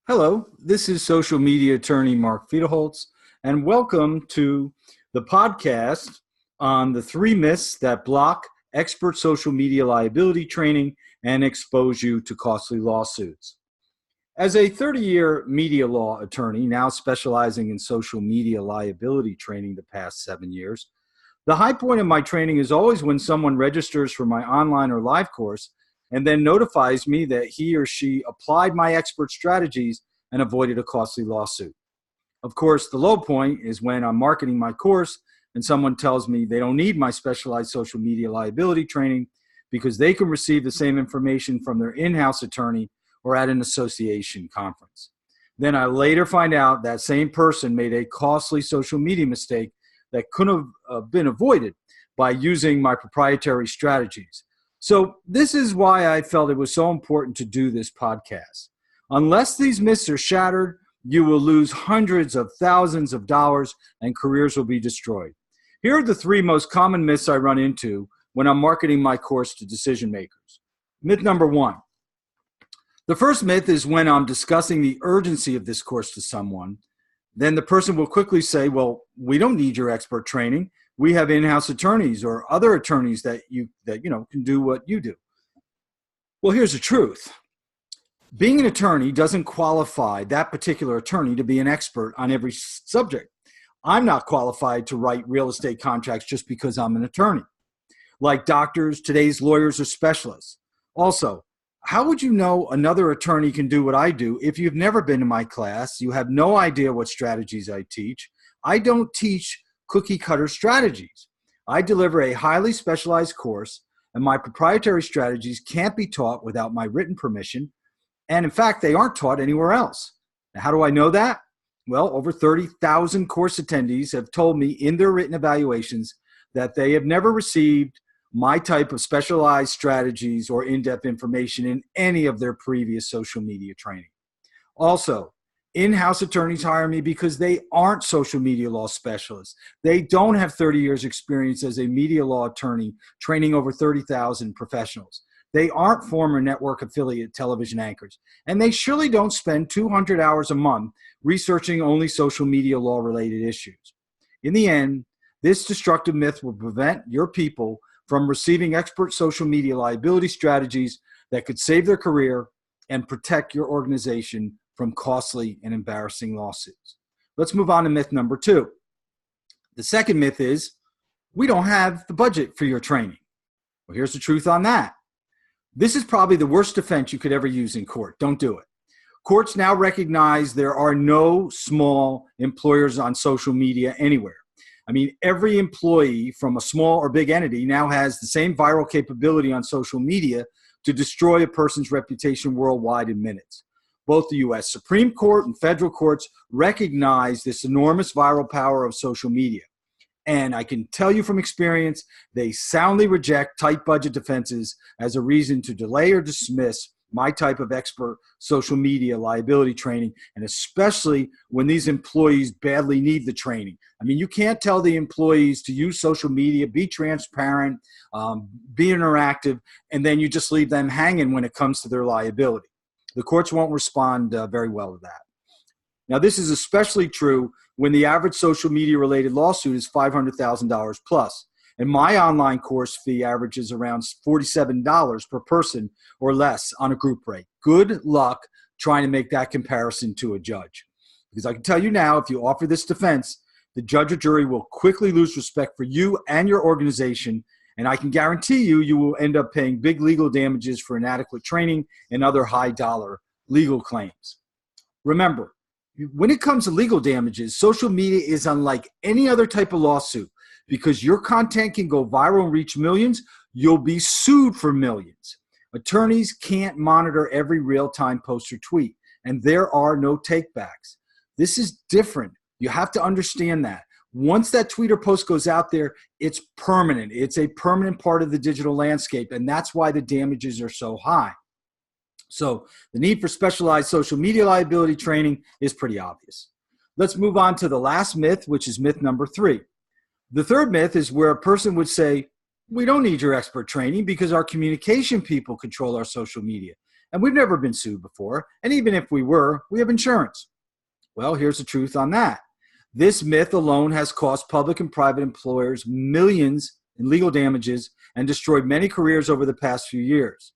Hello, this is social media attorney Mark Fiedholz, and welcome to the podcast on the three myths that block expert social media liability training and expose you to costly lawsuits. As a 30-year media law attorney, now specializing in social media liability training the past 7 years, the high point of my training is always when someone registers for my online or live course and then notifies me that he or she applied my expert strategies and avoided a costly lawsuit. Of course, the low point is when I'm marketing my course and someone tells me they don't need my specialized social media liability training because they can receive the same information from their in-house attorney or at an association conference. Then I later find out that same person made a costly social media mistake that could have been avoided by using my proprietary strategies. So this is why I felt it was so important to do this podcast. Unless these myths are shattered, you will lose hundreds of thousands of dollars and careers will be destroyed. Here are the three most common myths I run into when I'm marketing my course to decision makers. Myth number one. The first myth is when I'm discussing the urgency of this course to someone, then the person will quickly say, well, we don't need your expert training. We have in-house attorneys or other attorneys that can do what you do. Well, here's the truth. Being an attorney doesn't qualify that particular attorney to be an expert on every subject. I'm not qualified to write real estate contracts just because I'm an attorney. Like doctors, today's lawyers are specialists. Also, how would you know another attorney can do what I do if you've never been to my class? You have no idea what strategies I teach. I don't teach cookie cutter strategies. I deliver a highly specialized course, and my proprietary strategies can't be taught without my written permission. And in fact, they aren't taught anywhere else. Now, how do I know that? Well, over 30,000 course attendees have told me in their written evaluations that they have never received my type of specialized strategies or in-depth information in any of their previous social media training. Also, in-house attorneys hire me because they aren't social media law specialists. They don't have 30 years experience as a media law attorney training over 30,000 professionals. They aren't former network affiliate television anchors. And they surely don't spend 200 hours a month researching only social media law related issues. In the end, this destructive myth will prevent your people from receiving expert social media liability strategies that could save their career and protect your organization from costly and embarrassing lawsuits. Let's move on to myth number two. The second myth is, we don't have the budget for your training. Well, here's the truth on that. This is probably the worst defense you could ever use in court. Don't do it. Courts now recognize there are no small employers on social media anywhere. I mean, every employee from a small or big entity now has the same viral capability on social media to destroy a person's reputation worldwide in minutes. Both the U.S. Supreme Court and federal courts recognize this enormous viral power of social media. And I can tell you from experience, they soundly reject tight budget defenses as a reason to delay or dismiss my type of expert social media liability training, and especially when these employees badly need the training. I mean, you can't tell the employees to use social media, be transparent, be interactive, and then you just leave them hanging when it comes to their liability. The courts won't respond very well to that. Now, this is especially true when the average social media related lawsuit is $500,000 plus. And my online course fee averages around $47 per person or less on a group rate. Good luck trying to make that comparison to a judge. Because I can tell you now, if you offer this defense, the judge or jury will quickly lose respect for you and your organization. And I can guarantee you, you will end up paying big legal damages for inadequate training and other high dollar legal claims. Remember, when it comes to legal damages, social media is unlike any other type of lawsuit. Because your content can go viral and reach millions, you'll be sued for millions. Attorneys can't monitor every real-time post or tweet, and there are no takebacks. This is different. You have to understand that. Once that tweet or post goes out there, it's permanent. It's a permanent part of the digital landscape, and that's why the damages are so high. So the need for specialized social media liability training is pretty obvious. Let's move on to the last myth, which is myth number three. The third myth is where a person would say, we don't need your expert training because our communication people control our social media. And we've never been sued before. And even if we were, we have insurance. Well, here's the truth on that. This myth alone has cost public and private employers millions in legal damages and destroyed many careers over the past few years.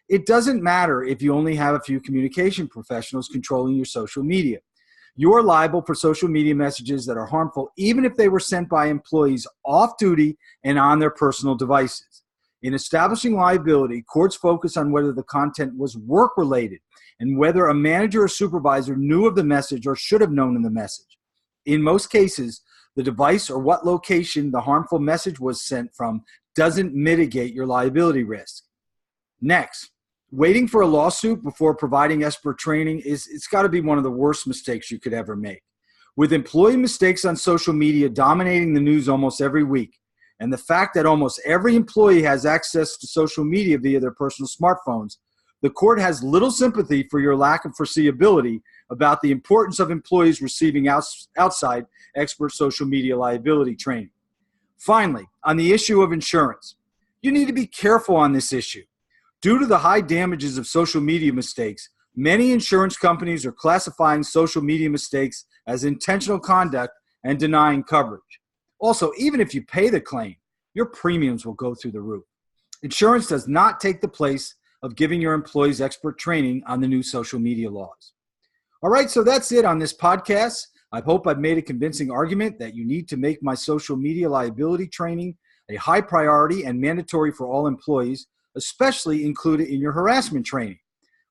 It doesn't matter if you only have a few communication professionals controlling your social media. You're liable for social media messages that are harmful, even if they were sent by employees off duty and on their personal devices. In establishing liability, courts focus on whether the content was work-related and whether a manager or supervisor knew of the message or should have known of the message. In most cases, the device or what location the harmful message was sent from doesn't mitigate your liability risk. Next, waiting for a lawsuit before providing expert training it's got to be one of the worst mistakes you could ever make. With employee mistakes on social media dominating the news almost every week, and the fact that almost every employee has access to social media via their personal smartphones, the court has little sympathy for your lack of foreseeability about the importance of employees receiving outside expert social media liability training. Finally, on the issue of insurance, you need to be careful on this issue. Due to the high damages of social media mistakes, many insurance companies are classifying social media mistakes as intentional conduct and denying coverage. Also, even if you pay the claim, your premiums will go through the roof. Insurance does not take the place of giving your employees expert training on the new social media laws. All right, so that's it on this podcast. I hope I've made a convincing argument that you need to make my social media liability training a high priority and mandatory for all employees, especially included in your harassment training.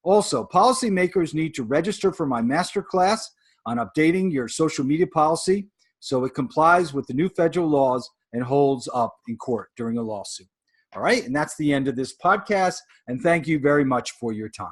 Also, policymakers need to register for my masterclass on updating your social media policy so it complies with the new federal laws and holds up in court during a lawsuit. All right, and that's the end of this podcast, and thank you very much for your time.